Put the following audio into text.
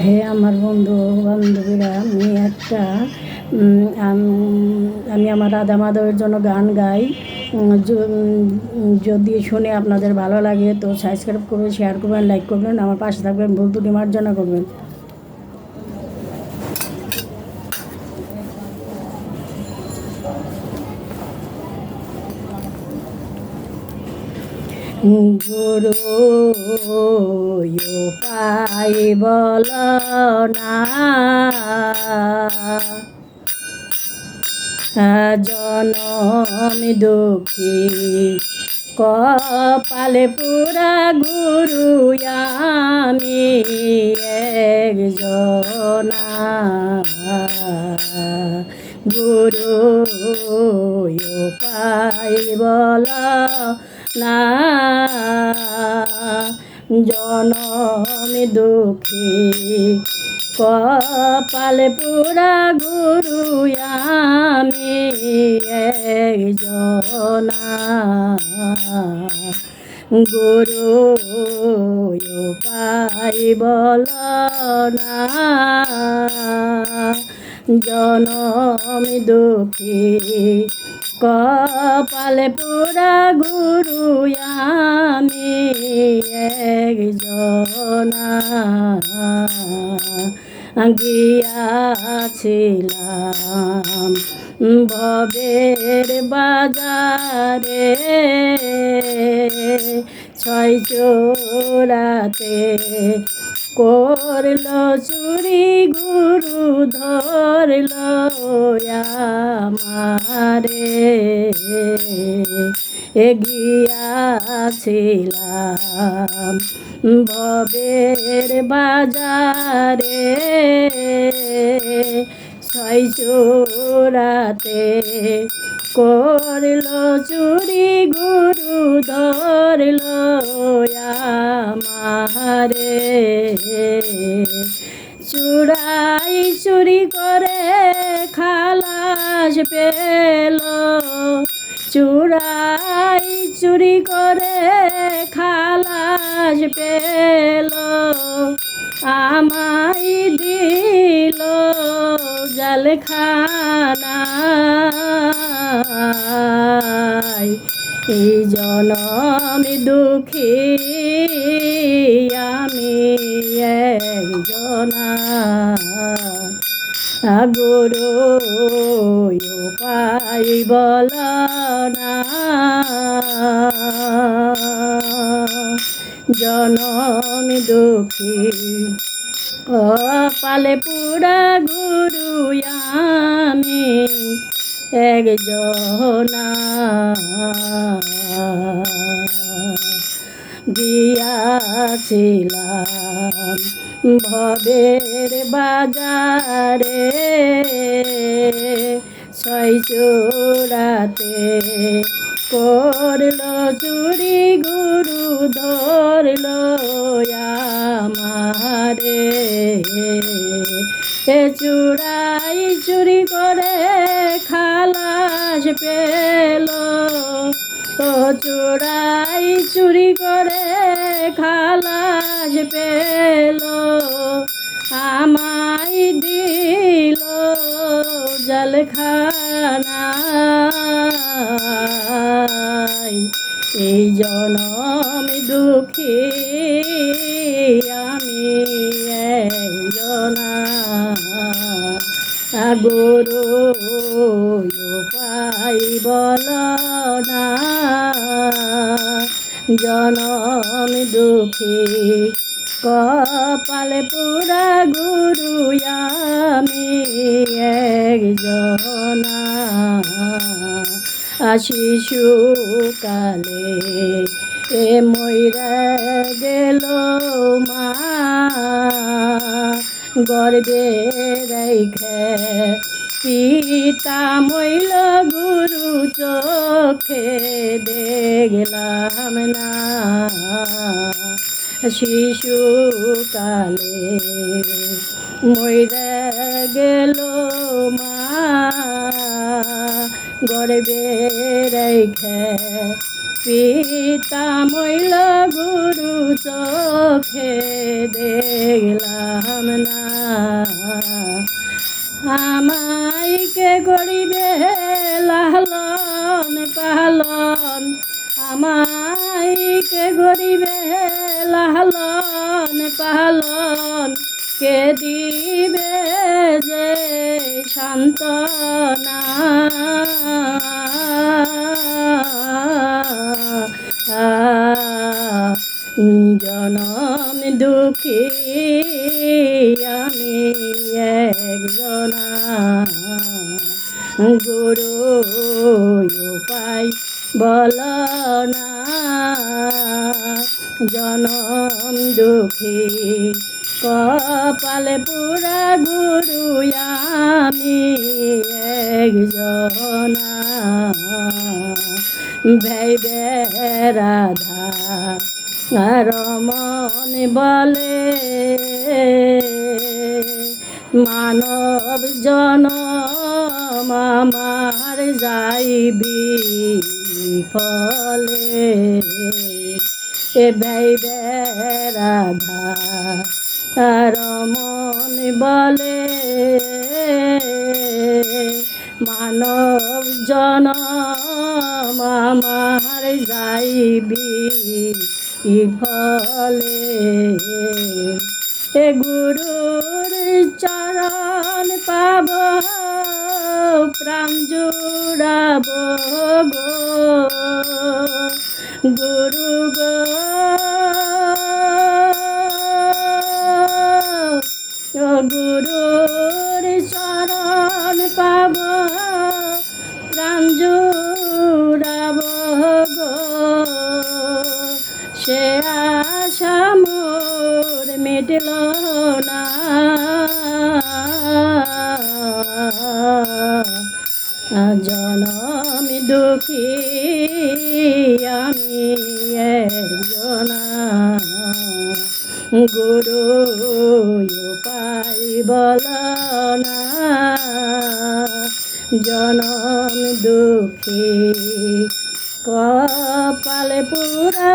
হে আমার বন্ধু বান্ধবীরা, আমি আমার রাধা মাধবের জন্য গান গাই। যদি শুনে আপনাদের ভালো লাগে তো সাবস্ক্রাইব করবেন, শেয়ার করবেন, লাইক করবেন, আমার পাশে থাকবেন, ভুল ত্রুটি মার্জনা করবেন। গুরু পাই বল না, জনম দুঃখী কপালে পুরা গুরু আমি একজনা। গুরু পাই বল না, জনম দুঃখী কপালে পুরা গুরু আমি একজনা। গুরু পাই বল না, জনম দুঃখী কপালে পুরা গুরু আমি একজনা। গিয়াছিলাম ভবের বাজারে, ছয় চোরাতে করল চুরি গুরু ধরল আমারে। গিয়াছিলাম ভবের বাজারে, ছয় চোরাতে করল চুরি গুরু ধরল আমারে। চুরাই চুরি করে খালাস পেল, চুরাই চুরি করে খালাস পেল, আমায় দিল জেলখানায়। এই জনম দুঃখী আমি একজনা। গুরু পাই বল না, জনম দুঃখী কপালে পুরা গুরু আমি একজনা। গিয়াছিলাম ভবের বাজারে, ছয় চোরাতে করল চুরি গুরু ধরল আমারে। চুরাই চুরি করে খালাস পেল, ও চোরাই চুরি করে খালাস পেল, আমায় দিল জেলখানায়। এই জনম দুঃখী আমি একজনা। গুরু পাই বল না, জনম দুঃখী কপালে পুরা গুরু আমি একজনা। শিশুকালে মইরা গেল মা, গর্বে রেখে পিতা মইল গুরু চোখে দেখলাম না। শিশুকালে মইরা গেল মা, গর্বে রেখে পিতা মইল গুরু চোখে দেখলাম না। আমায় কে করিবে লালন পালন, আমায় কে করিবে লালন পালন, কে দিবে যে সান্ত্বনা। জনম দুঃখী আমি একজনা, গুরু উপায় বল না। জনম দুঃখী কপালে পুরা গুরু আমি একজনা। ভাইবে রাধা রমন বলে, মানব জনম আমার যাইবি ফলে। এ ভাইবে রাধা রমন বলে, মানব জনম আমার যাইবি ফলে। এ গুরুর চরণ পাব প্রাণ জুড়াব গো, গুরু গো গুরুর চরণ পাব প্রাণ জুড়াব গো, সে আশা মোর মিটল না। জনম দুঃখী আমি একজনা, গুরু উপায় বল না। জনম দুঃখী কপালে পুরা